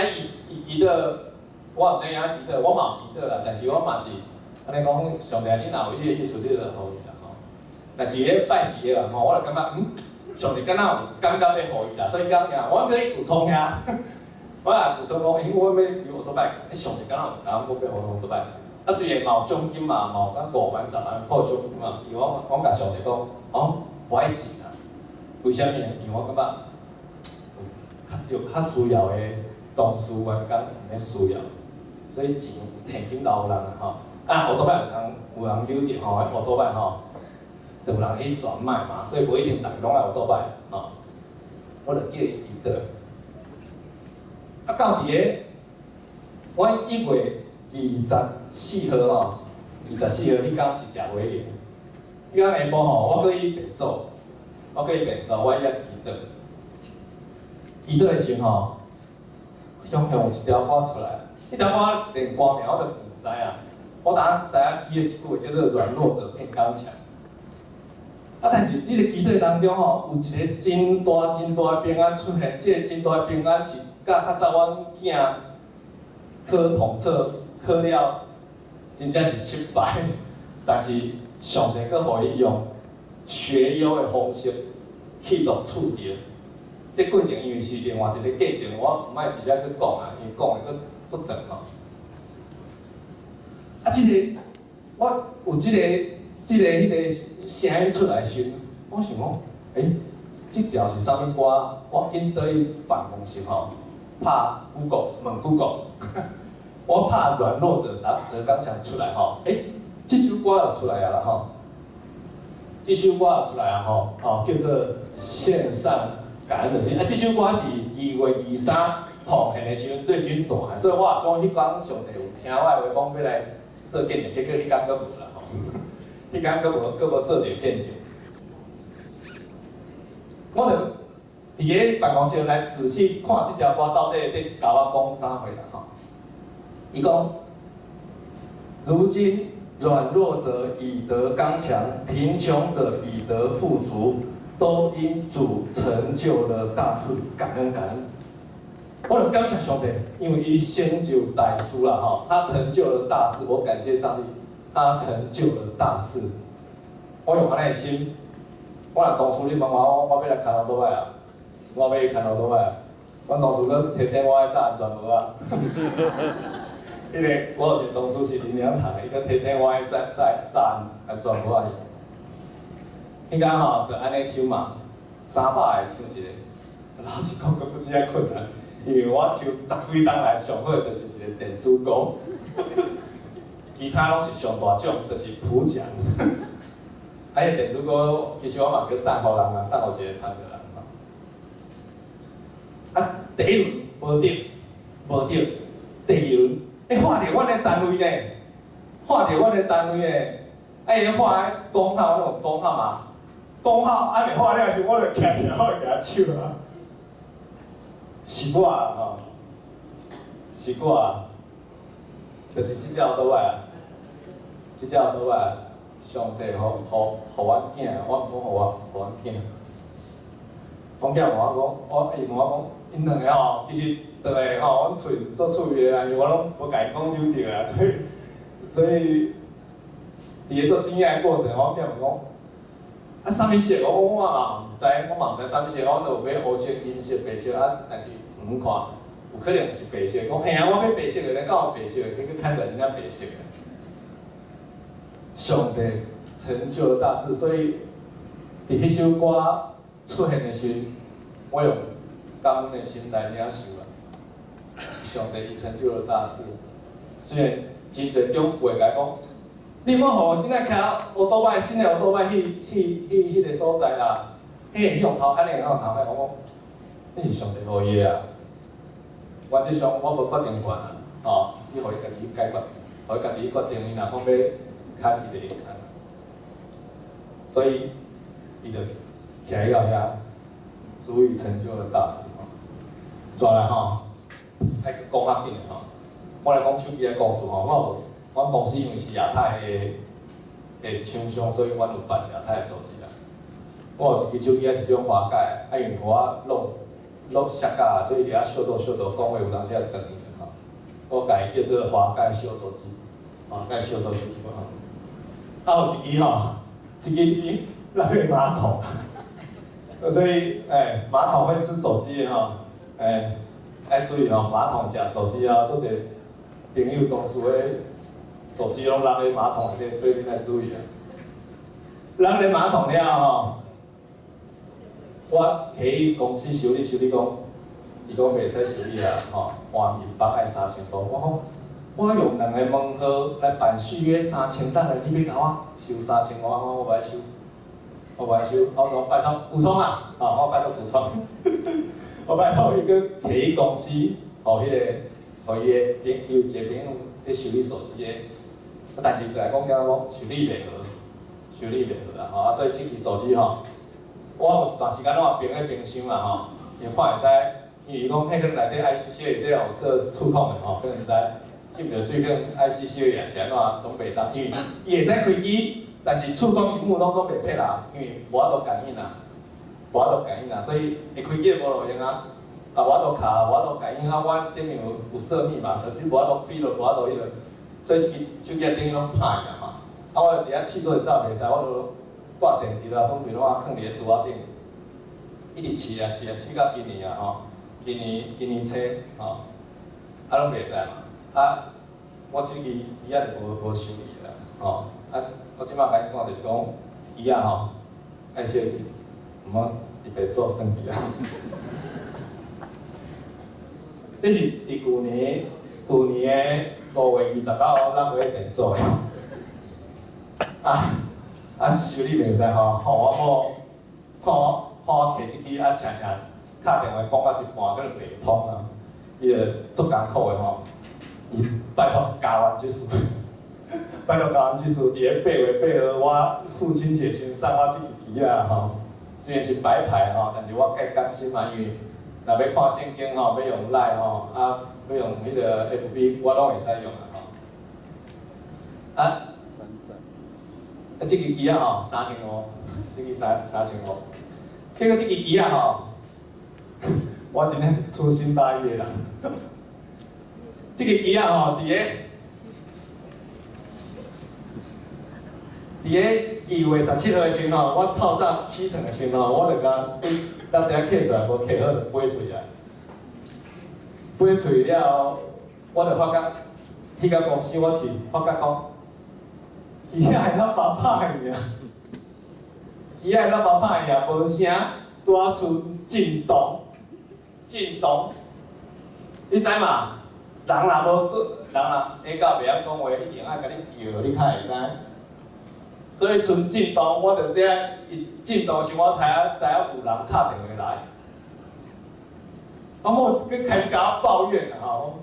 伊记得，我毋知影记得，我嘛有记得啦，但是我嘛是安尼讲，上帝你若有伊的意思，你就互伊啦吼。但是咧拜时个人吼，我就感觉上帝敢若有感觉要互伊啦，所以讲我可以补充呀。我来补充讲，因为我要有奥多拜，上帝敢若有答我要互奥多拜。啊，虽然嘛有奖金嘛，嘛有讲5万、10万破奖金嘛，因为我甲上帝讲，我爱钱啊。为虾米？因为我感觉较需要的同事员工唔咧需要，所以钱现金留有人啊吼。啊，奥多拜有人溜着吼，奥多拜吼，就有人去转卖嘛，所以无一定逐个拢爱奥多拜吼。我就记得，啊，到伫个我1月24号吼，24号迄天是食尾年，迄天下晡吼，我去伊别墅，我遐祈祷。祈祷的时候吼，向有一条歌出来，迄条歌连歌名我都唔知啊。我当知影记的一句话叫做"软弱者变刚强"。啊，但是即个祈祷当中吼，有一个真大的平安出现，即个真大的平安是甲较早阮囝考统测考了，真正是失败，但是上帝阁互伊用学优的方式去录取着。这过程因为是另外一个过程，我毋爱直接去讲啊，因为讲的佫足长吼。啊，我有迄个声音出来时，我想讲，这条是啥物歌？我紧倒去办公室吼，拍 Google 问 Google， 我拍软弱者得刚强出来吼，这首歌又出来啊啦吼，这首歌又出来啊吼，叫做线上。感恩的心，这首歌是2月23奉献的时阵最准大，所以我讲迄天上帝有听我的话，讲要来做见证，结果迄天佫无啦吼，迄天佫无做着见证。我就伫个办公室来仔细看这条歌到底在甲我讲啥货啦吼。伊讲，如今软弱者以得刚强，贫穷者以得富足。都因主成就了大事，感恩。我很感谢上帝，因为伊成就大事啦吼，他成就了大事，我感谢上帝，他成就了大事。我用安尼的心，我若同事你问我要来牵奥多摆啊，我要去牵奥多摆啊，阮同事佫提醒我爱扎安全帽啊。迄个我有一个同事是林良堂的，伊佫提醒我爱扎安全帽啊。迄天吼，就安尼抽嘛，300个抽一个。老实讲，佫不止遐困难，因为我抽10几档来，上好就是一个电子鼓，其他拢是上大奖，就是普奖。迄个电子鼓，其实我嘛去送互人啊，送互一个摊的人吼。啊，第一轮无得，第二轮，画着阮的单位呢，伊画的工号，那种工号嘛。讲好，安尼画了时，我就徛我就举手啊。是我啊吼，是我啊，就是即只奥多摆啊，上帝互阮囝，我讲互阮囝。阮囝问我讲，因两个吼，其实倒来吼，阮厝做厝边啊，因为我拢无甲伊讲溜着啊，所以伫个做经验的过程，我囝问讲。啥物色？我嘛毋知，啥物色，我就要黑色、银色、白色啊，但是远看有可能是白色。讲嘿啊，我要白色的，你敢有白色的？结果看起来真正白色的。上帝成就了大事，所以伫迄首歌出现的时，我用感恩的心来领受啊。上帝伊成就了大事，虽然真侪长辈来讲。你莫互我今仔徛奥多摆新的奥多摆迄个所在啦，迄用头牵的，头牵，我讲，迄是上帝互伊的啊。原则上我无决定权啊，吼，伊互伊家己解决，互伊家己决定，伊若讲要牵，伊就会牵。所以，伊就徛到遐，足以成就了大事吼。再来吼，爱讲较紧的吼，我来讲手机的故事吼，阮公司因为是亚太的厂商，所以阮有办亚太的手机啦。我有一支手机也是种华盖，因为互我弄落雪架，所以伫遐小道讲话有当时也长去吼。我家己叫做花盖小道机，花盖小道机吼。啊，有一支吼，一支那个马桶，所以马桶会吃手机的吼，爱注意吼，马桶食手机啊，做者朋友同事诶手机拢扔咧马桶内底，所以你爱注意啊。扔咧马桶了吼，我去公司修理讲，伊讲袂使修理啊，吼，换面包爱3000多，我讲。我用2个问号来办续约3000单的，你要甲我收3000，我袂收，我说拜托补充啊，我拜托补充，我拜托伊个摕伊公司，互伊个朋友一个朋友咧修理手机的，但是就来讲修理袂好啊，所以这支手机吼，我有一段时间拢也冰咧冰箱啦吼，伊看会使，因为伊讲迄个内底 IC 小的这有做触控的吼，可能知。进不了最近 IC 小也是安怎总袂当，因为伊会使开机，但是触控屏幕拢总袂配啦，因为无法度感应啦，所以会开机无路用啊，无法度卡，无法度感应啊，我顶面有设密码，你无法度开落，无法度迄个，所以手机顶拢歹呀嘛。啊，我伫遐试做一道袂使，我就挂电池啦，分别拢放伫咧桌仔顶，一直试到今年啊吼，今年初吼，啊拢袂使嘛。啊，我即支机仔就无修理啦，吼，我即摆甲你讲就是讲机仔吼，爱修理，毋通特别做算机啊。这是伫去年5月29号咱买电锁的，修理袂使吼，我摕即支常敲电话讲到一半，可能袂通啊，伊就足艰苦的吼。伊拜托加完技术，伫咧8月8号我父亲节先送我即支机仔吼，虽然是白牌吼，但是我介甘心嘛，因为若要看圣经吼，要用 LINE 吼，要用迄个 FB， 我拢会使用啊吼。即支机仔吼，3500，即支3500，结果即支机仔吼，我真正是粗心大意啦。这个机仔吼，伫个2月17号的时候，我透早起床的时候，我就甲当时刻出来，无刻好就飞出来。飞出了，我就发觉，迄间公司我是发觉讲，机仔的喇叭歹尔，机仔的喇叭歹尔，无声，拄啊出震动，你知嘛？人若下到袂晓讲话，一定爱甲你摇，你才会知。所以剩震动，我就伊震动时，我才知影有人敲电话来。然后佮开始甲我抱怨啦吼，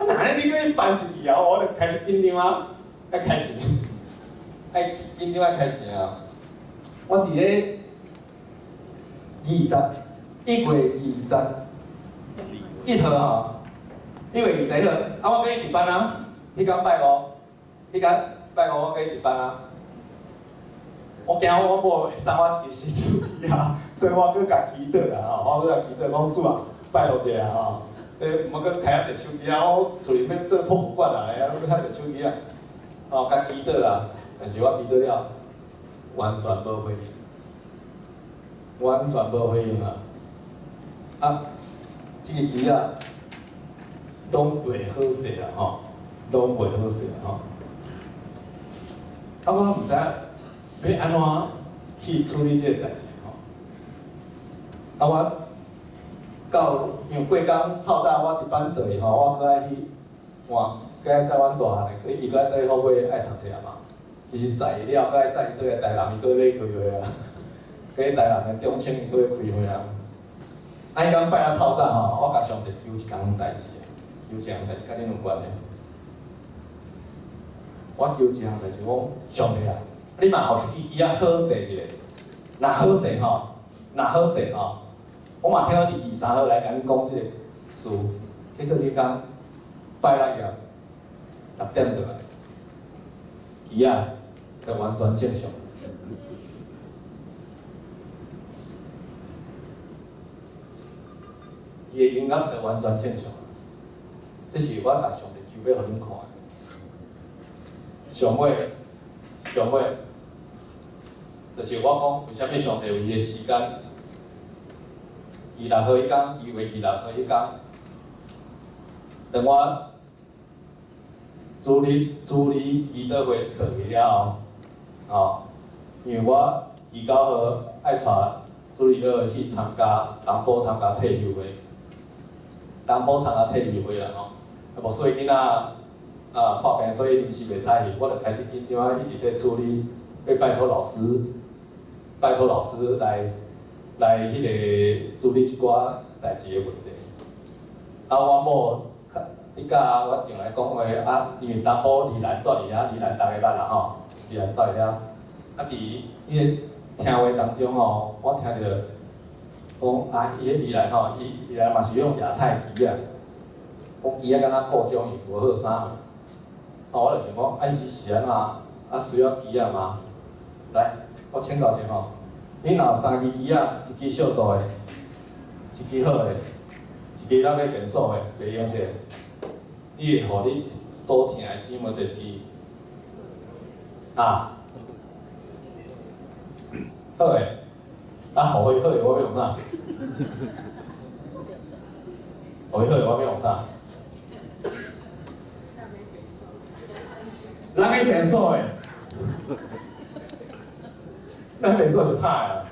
哪能你佮伊办一支我就开始紧张啊，爱开钱，紧张爱开钱啊。我伫咧1月21号吼。1月20号，我跟伊值班啊，迄天拜五我跟伊值班啊。我惊我某会送我一支新手机啊，所以我搁家祈祷啦吼，我搁家祈祷讲主啊，拜托者啊吼，即毋好搁开一个手机啊，我厝里要做博物馆啊，搁开一个手机啊，甲祈祷啦，但是我祈祷了，完全无回应啊，即个机啊。拢袂好势啦吼，拢袂好势啦吼。我毋知要安怎去处理这个代志吼。我因为过工透早我伫班倒去吼，我搁爱去换，搁爱载阮大汉的，伊搁爱倒去后尾爱读册嘛。其实载了，搁爱载伊倒来台南，伊搁要开会啊。搁去台南的中青伊搁要开会啊。伊讲拜啊透早吼，我甲上帝求一项代志。求一项代志，甲恁有关的。我求一项代志，我上帝啊，你嘛互一支机仔好势一下，若好势吼，我嘛听到伫23号来甲恁讲即个事，结果迄天拜六夜6点倒来，机仔就完全正常。伊的音乐就完全正常。这是我甲上帝求要互恁看的。上尾，就是我讲为虾米上帝有伊的时间，26号迄天，2月26号迄天，等我主理祈祷会倒去了后，因为我29号爱带主理儿去参加东部参加退休会，啦吼，无所以囡仔破病，所以临时袂使去，我就开始紧张一直在处理，要拜托老师来迄个处理一寡代志的问题。我某你甲我定来讲话因为东部宜兰住伫遐，宜兰大家捌啦吼，宜兰住伫遐，伫迄个听话当中吼，我听着讲伊迄宜兰吼，宜兰嘛是用亚太机啊，讲机敢若故障去无好啥。我就想讲，伊是安怎需要机啊吗？来，我请教者吼，恁若有3支机啊，一支小度的，一支好的，一支咱要变速的，袂用者，你会互你所疼的姊妹第一支好诶，互伊好诶，我要用啥？互伊好诶，我要用啥？咱去变速诶，咱变速就歹啊！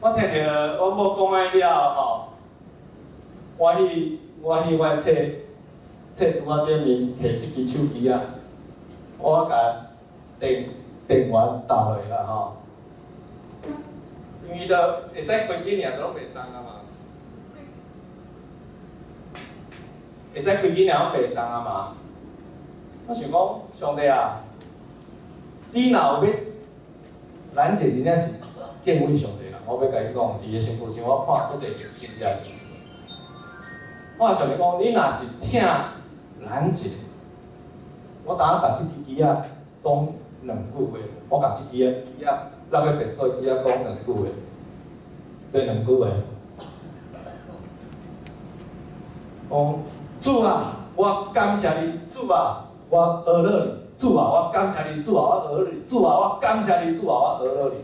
我听着我某讲安了吼，我迄我册拄仔顶面摕即支手机啊，我甲电源倒落啦吼，因为着会使开机尔，拢袂当啊嘛，会使开机尔拢袂当啊嘛。我想讲，上帝啊，你若有要，咱这真正是敬畏上帝啦。我要甲你讲，伫个身躯前，我看做者件新的件事。我上帝讲，你若是疼咱这，我当甲即支机仔讲2句话，我甲即支机仔，咱要变数机仔讲2句话，对2句话。讲主啊，我感谢你，主啊。我学了你，主啊，我感谢你，主啊，我学了你，主啊，我感谢你，主啊，我学了你。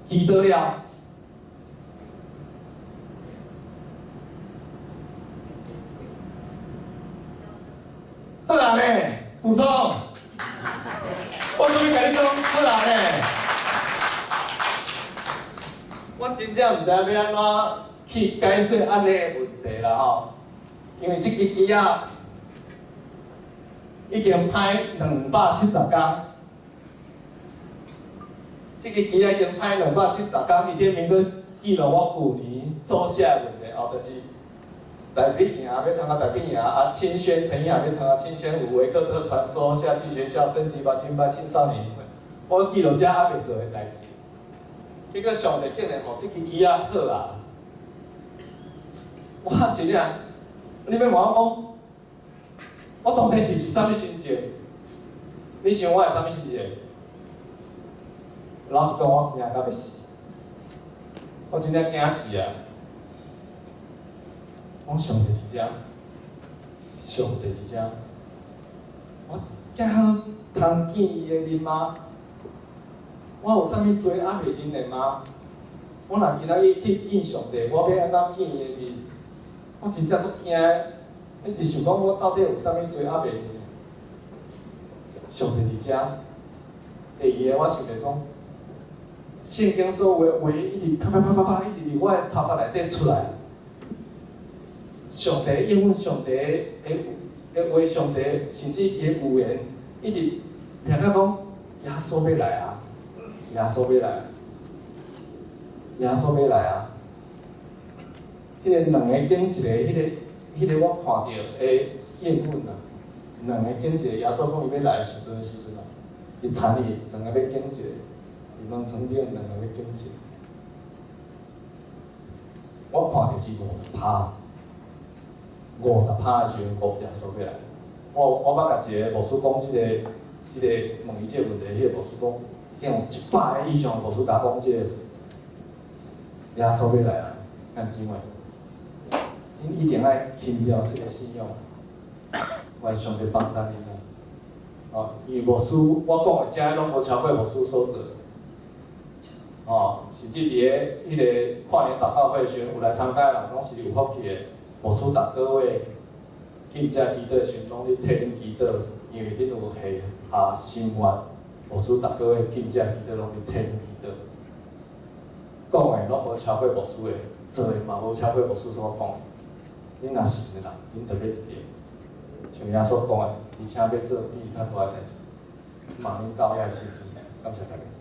祈祷了，好人呢，副总，我终于甲你讲好人呢。我真正毋知要安怎去解释安尼的问题啦吼，因为即支机仔。已经歹270天，这个机仔已经歹270天，伊顶面佫记录我旧年所写的问题，就是台北赢要参加台北赢青轩陈雅要参加青轩5维克特传说夏季学校升级班青少年会，我记录遮还袂做的代志，结果上帝竟然互这支机仔好啦，我真正，你要问我讲？我当时是啥物心情？你想我会啥物心情？老实讲，我惊到要死，我真正惊死啊！我上帝伫遮，上帝伫遮，我惊通见伊的面吗？我有啥物罪还袂认的吗？我若今仔日去见上帝，我要安怎见伊的面？我真正足惊的。一直想讲，我到底有啥物罪还袂认？上帝伫遮。第二个，我想着讲，圣经所有的话一直啪，一直伫我的头壳内底出来。上帝应允，上帝的话，上帝甚至伊的预言，一直听到讲，耶稣要来啊，耶稣要来，耶稣要来啊！迄个2个拣一个，迄个我看到的应允啊，2个拣一个，耶稣讲伊要来的时阵啊，伊田里2个要拣一个，伊农场顶2个要拣一个。我看到是50%。50%的时阵，耶稣要来。我捌甲一个牧师讲即个问伊即个问题，迄个牧师讲，竟有100个以上的牧师甲讲即个耶稣要来啊。咱姊妹，恁一定爱轻掉这个信用，愿上帝帮助恁啊！哦，因为牧师我讲的遮拢无超过牧师所做的。哦，甚至伫个迄个跨年祷告会时，有来参加的人拢是有福气的。牧师逐个月敬这祈祷时，拢咧替恁祈祷，因为恁有下心愿。牧师逐个月敬这祈祷，拢咧替恁祈祷。讲的拢无超过牧师的，做的嘛无超过牧师所讲的。恁若信的人，恁着要伫个，像耶稣讲的，而且要做比较大的代志，望恁到遐时阵，感谢大家。